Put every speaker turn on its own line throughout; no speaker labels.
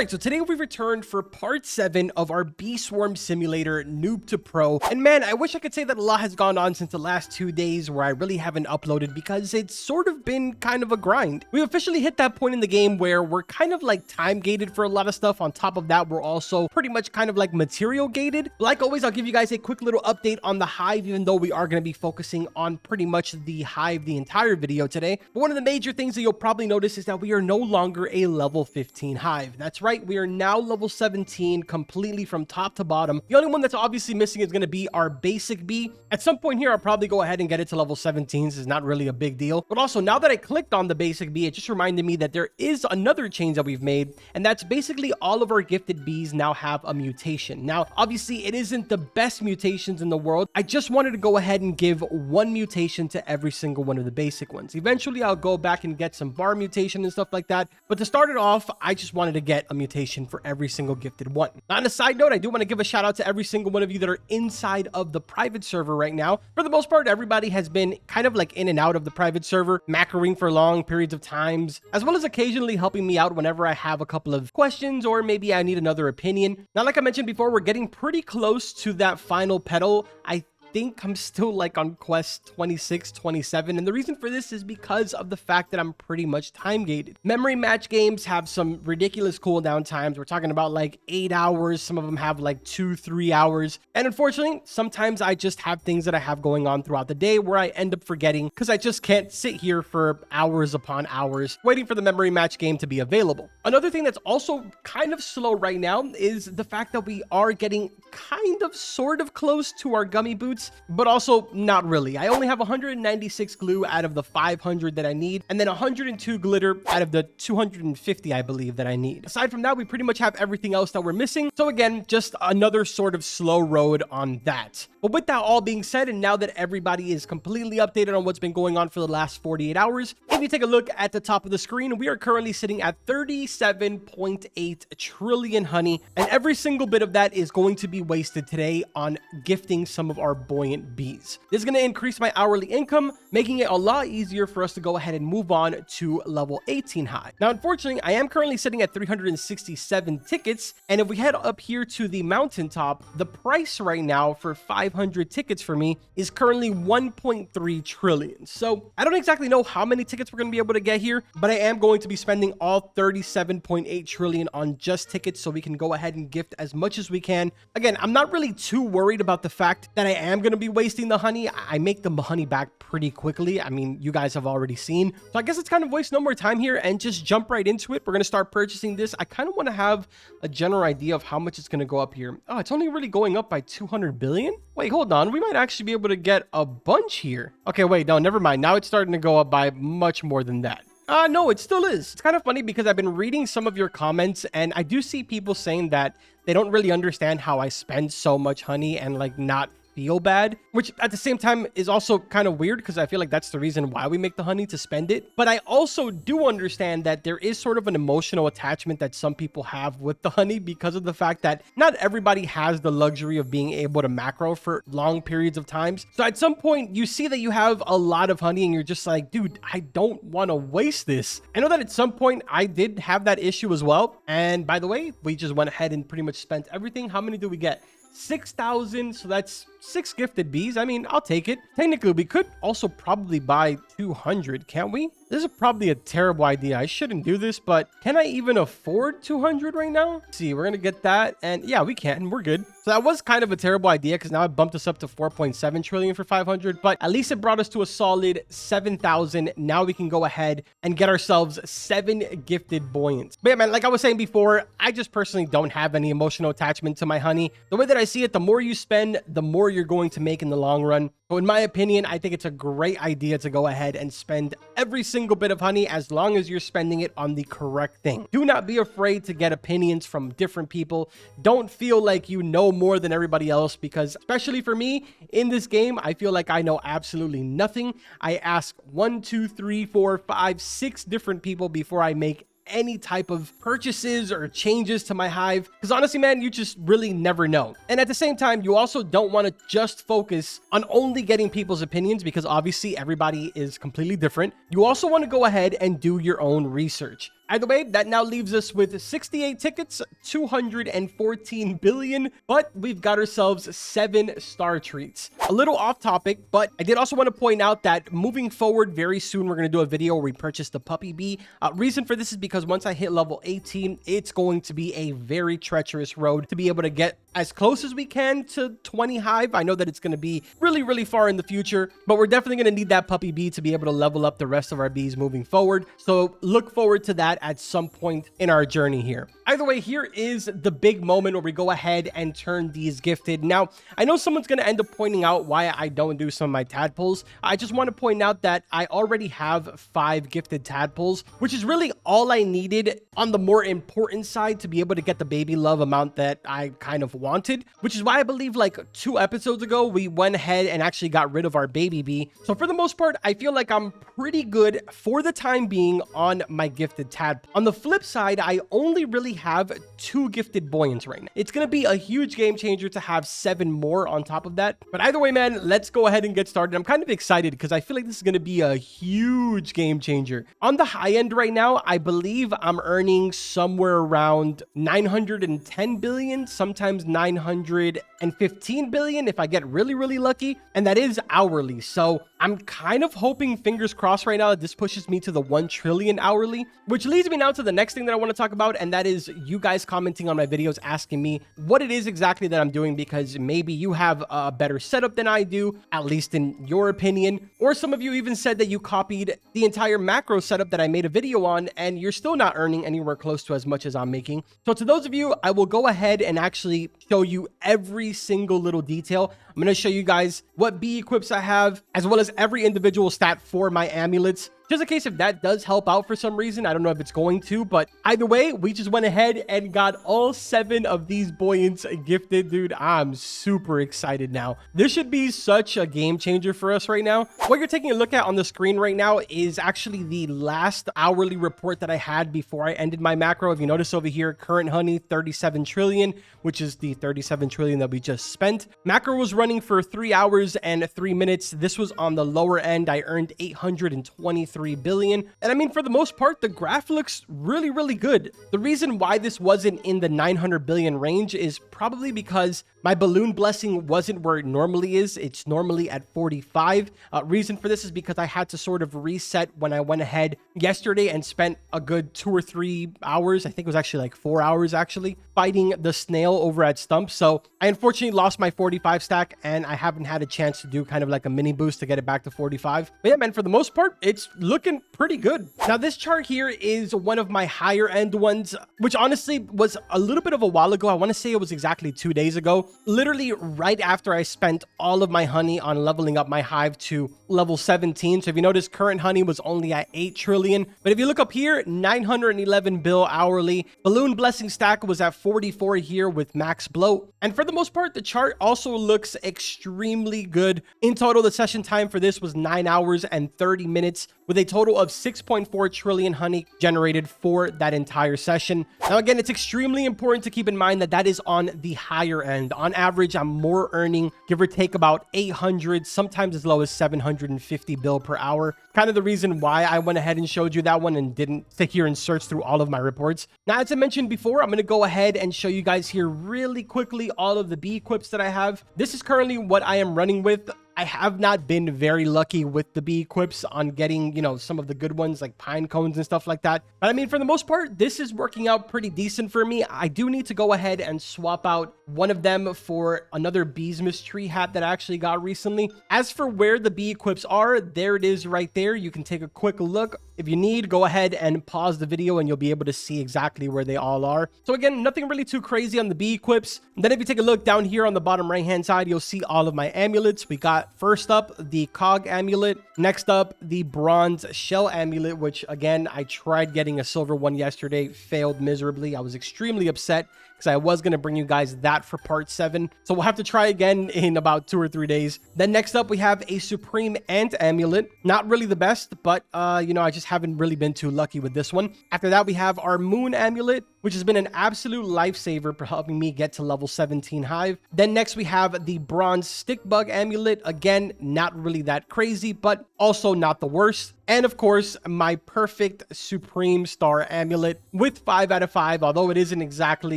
Alright, so today we've returned for part 7 of our Bee Swarm Simulator Noob to Pro. And man, I wish I could say that a lot has gone on since the last 2 days where I really haven't uploaded because it's sort of been kind of a grind. We've officially hit that point in the game where we're kind of like time gated for a lot of stuff. On top of that, we're also pretty much kind of like material gated. Like always, I'll give you guys a quick little update on the Hive, even though we are going to be focusing on pretty much the Hive the entire video today. But one of the major things that you'll probably notice is that we are no longer a level 15 Hive. That's right, we are now level 17 completely from top to bottom. The only one that's obviously missing is going to be our basic bee. At some point here, I'll probably go ahead and get it to level 17. This is not really a big deal. But also, now that I clicked on the basic bee, it just reminded me that there is another change that we've made, and that's basically all of our gifted bees now have a mutation. Now, obviously, it isn't the best mutations in the world. I just wanted to go ahead and give one mutation to every single one of the basic ones. Eventually, I'll go back and get some bar mutation and stuff like that. But to start it off, I just wanted to get a mutation for every single gifted one. Now, on a side note, I do want to give a shout out to every single one of you that are inside of the private server right now. For the most part, everybody has been kind of like in and out of the private server, macroing for long periods of times, as well as occasionally helping me out whenever I have a couple of questions or maybe I need another opinion. Now, like I mentioned before, we're getting pretty close to that final petal. I think I'm still like on quest 26, 27, and the reason for this is because of the fact that I'm pretty much time gated. Memory match games have some ridiculous cooldown times. We're talking about like 8 hours. Some of them have like 2-3 hours. And unfortunately, sometimes I just have things that I have going on throughout the day where I end up forgetting because I just can't sit here for hours upon hours waiting for the memory match game to be available. Another thing that's also kind of slow right now is the fact that we are getting kind of sort of close to our gummy boots, but also not really. I only have 196 glue out of the 500 that I need, and then 102 glitter out of the 250 I believe that I need. Aside from that, we pretty much have everything else that we're missing. So again, just another sort of slow road on that. But with that all being said, and now that everybody is completely updated on what's been going on for the last 48 hours, if you take a look at the top of the screen, we are currently sitting at 37.8 trillion honey, and every single bit of that is going to be wasted today on gifting some of our buoyant bees. This is going to increase my hourly income, making it a lot easier for us to go ahead and move on to level 18 high. Now, unfortunately, I am currently sitting at 367 tickets, and if we head up here to the mountaintop, the price right now for 500 tickets for me is currently 1.3 trillion. So I don't exactly know how many tickets we're going to be able to get here, but I am going to be spending all 37.8 trillion on just tickets so we can go ahead and gift as much as we can. Again, I'm not really too worried about the fact that I am going to be wasting the honey. I make the honey back pretty quickly. I mean, you guys have already seen. So I guess it's kind of waste no more time here and just jump right into it. We're going to start purchasing this. I kind of want to have a general idea of how much it's going to go up here. Oh, it's only really going up by 200 billion? Wait, hold on. We might actually be able to get a bunch here. Okay, wait, no, never mind. Now it's starting to go up by much more than that. No, it still is. It's kind of funny because I've been reading some of your comments and I do see people saying that they don't really understand how I spend so much honey and like not feel bad, which at the same time is also kind of weird because I feel like that's the reason why we make the honey, to spend it. But I also do understand that there is sort of an emotional attachment that some people have with the honey because of the fact that not everybody has the luxury of being able to macro for long periods of times. So at some point you see that you have a lot of honey and you're just like, dude, I don't want to waste this. I know that at some point I did have that issue as well. And by the way, we just went ahead and pretty much spent everything. How many do we get? 6,000, so that's 6 gifted bees. I mean, I'll take it. Technically, we could also probably buy 200, can't we? This is probably a terrible idea. I shouldn't do this, but can I even afford 200 right now? Let's see, we're gonna get that, and yeah, we can. We're good. So that was kind of a terrible idea because now I bumped us up to 4.7 trillion for 500, but at least it brought us to a solid 7,000. Now we can go ahead and get ourselves 7 gifted buoyants. But yeah, man, like I was saying before, I just personally don't have any emotional attachment to my honey. The way that I see it, the more you spend, the more you're going to make in the long run. So in my opinion, I think it's a great idea to go ahead and spend every single bit of honey as long as you're spending it on the correct thing. Do not be afraid to get opinions from different people. Don't feel like you know more than everybody else because, especially for me, in this game, I feel like I know absolutely nothing. I ask 1, 2, 3, 4, 5, 6 different people before I make any type of purchases or changes to my hive, because honestly, man, you just really never know. And at the same time, you also don't want to just focus on only getting people's opinions, because obviously everybody is completely different. You also want to go ahead and do your own research. Either way, that now leaves us with 68 tickets, 214 billion, but we've got ourselves 7 star treats. A little off topic, but I did also want to point out that moving forward very soon, we're going to do a video where we purchase the puppy bee. Reason for this is because once I hit level 18, it's going to be a very treacherous road to be able to get as close as we can to 20 Hive. I know that it's going to be really, really far in the future, but we're definitely going to need that puppy bee to be able to level up the rest of our bees moving forward. So look forward to that at some point in our journey here. Either way, here is the big moment where we go ahead and turn these gifted. Now, I know someone's going to end up pointing out why I don't do some of my tadpoles. I just want to point out that I already have 5 gifted tadpoles, which is really all I needed on the more important side to be able to get the baby love amount that I kind of wanted, which is why I believe like 2 episodes ago, we went ahead and actually got rid of our baby bee. So for the most part, I feel like I'm pretty good for the time being on my gifted tadpole. On the flip side, I only really have 2 gifted buoyants right now. It's going to be a huge game changer to have 7 more on top of that. But either way, man, let's go ahead and get started. I'm kind of excited because I feel like this is going to be a huge game changer. On the high end right now, I believe I'm earning somewhere around 910 billion, sometimes 915 billion if I get really, really lucky. And that is hourly. So I'm kind of hoping, fingers crossed right now, that this pushes me to the 1 trillion hourly, which leads me now to the next thing that I want to talk about. And that is you guys commenting on my videos, asking me what it is exactly that I'm doing, because maybe you have a better setup than I do, at least in your opinion. Or some of you even said that you copied the entire macro setup that I made a video on, and you're still not earning anywhere close to as much as I'm making. So to those of you, I will go ahead and actually show you every single little detail. I'm going to show you guys what bee equips I have, as well as every individual stat for my amulets. Just in case if that does help out for some reason. I don't know if it's going to, but either way, we just went ahead and got all 7 of these buoyants gifted. Dude, I'm super excited now. This should be such a game changer for us right now. What you're taking a look at on the screen right now is actually the last hourly report that I had before I ended my macro. If you notice over here, current honey, 37 trillion, which is the 37 trillion that we just spent. Macro was running for 3 hours and 3 minutes. This was on the lower end. I earned 823 billion. And I mean, for the most part, the graph looks really, really good. The reason why this wasn't in the 900 billion range is probably because my balloon blessing wasn't where it normally is. It's normally at 45. Reason for this is because I had to sort of reset when I went ahead yesterday and spent a good 2 or 3 hours. I think it was actually like 4 hours actually fighting the snail over at Stump. So I unfortunately lost my 45 stack, and I haven't had a chance to do kind of like a mini boost to get it back to 45. But yeah, man, for the most part, it's looking pretty good. Now, this chart here is one of my higher end ones, which honestly was a little bit of a while ago. I want to say it was exactly 2 days ago, literally right after I spent all of my honey on leveling up my hive to level 17. So if you notice, current honey was only at 8 trillion. But if you look up here, 911 bill hourly. Balloon blessing stack was at 44 here with max bloat. And for the most part, the chart also looks extremely good. In total, the session time for this was 9 hours and 30 minutes with a total of 6.4 trillion honey generated for that entire session. Now, again, it's extremely important to keep in mind that that is on the higher end. On average, I'm more earning, give or take, about 800, sometimes as low as 750 bill per hour. Kind of the reason why I went ahead and showed you that one and didn't sit here and search through all of my reports. Now, as I mentioned before, I'm going to go ahead and show you guys here really quickly all of the bee equips that I have. This is currently what I am running with. I have not been very lucky with the bee equips on getting, you know, some of the good ones like pine cones and stuff like that. But I mean, for the most part, this is working out pretty decent for me. I do need to go ahead and swap out one of them for another Beesmas tree hat that I actually got recently. As for where the bee equips are, there it is right there. You can take a quick look. If you need, go ahead and pause the video and you'll be able to see exactly where they all are. So again, nothing really too crazy on the bee equips. And then if you take a look down here on the bottom right hand side, you'll see all of my amulets. We got first up the cog amulet, next up the bronze shell amulet, which again, I tried getting a silver one yesterday, failed miserably. I was extremely upset because I was going to bring you guys that for part 7. So we'll have to try again in about 2 or 3 days. Then next up, we have a supreme ant amulet. Not really the best, but you know, I just haven't really been too lucky with this one. After that, we have our moon amulet, which has been an absolute lifesaver for helping me get to level 17 hive. Then next, we have the bronze stick bug amulet. Again, not really that crazy, but also not the worst. And of course, my perfect Supreme Star Amulet with 5 out of 5. Although it isn't exactly,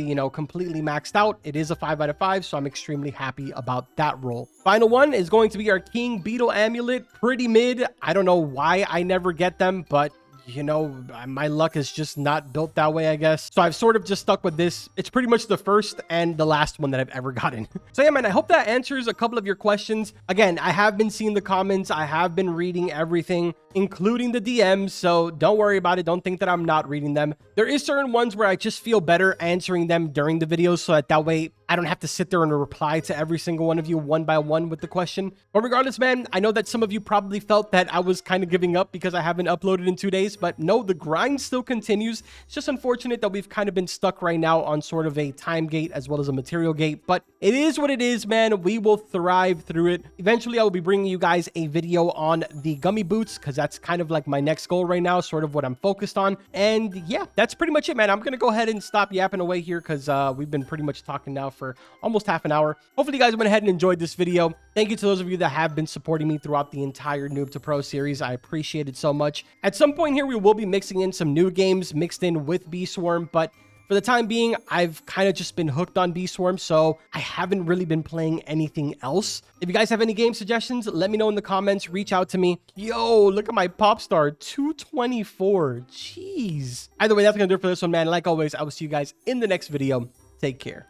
you know, completely maxed out, it is a 5 out of 5, so I'm extremely happy about that roll. Final one is going to be our King Beetle Amulet. Pretty mid. I don't know why I never get them, but you know, my luck is just not built that way, I guess. So I've sort of just stuck with this. It's pretty much the first and the last one that I've ever gotten. So yeah, man, I hope that answers a couple of your questions. Again, I have been seeing the comments. I have been reading everything, including the DMs. So don't worry about it. Don't think that I'm not reading them. There is certain ones where I just feel better answering them during the videos, so that way I don't have to sit there and reply to every single one of you one by one with the question. But regardless, man, I know that some of you probably felt that I was kind of giving up because I haven't uploaded in 2 days, but no, the grind still continues. It's just unfortunate that we've kind of been stuck right now on sort of a time gate as well as a material gate, but it is what it is, man. We will thrive through it. Eventually, I will be bringing you guys a video on the gummy boots because that's kind of like my next goal right now, sort of what I'm focused on. And yeah, that's pretty much it, man. I'm going to go ahead and stop yapping away here because we've been pretty much talking now for almost half an hour. Hopefully you guys went ahead and enjoyed this video. Thank you to those of you that have been supporting me throughout the entire Noob to Pro series. I appreciate it so much. At some point here, we will be mixing in some new games mixed in with Bee Swarm, but for the time being, I've kind of just been hooked on Bee Swarm, so I haven't really been playing anything else. If you guys have any game suggestions, let me know in the comments. Reach out to me. Yo, look at my pop star, 224. Jeez. Either way, that's going to do it for this one, man. Like always, I will see you guys in the next video. Take care.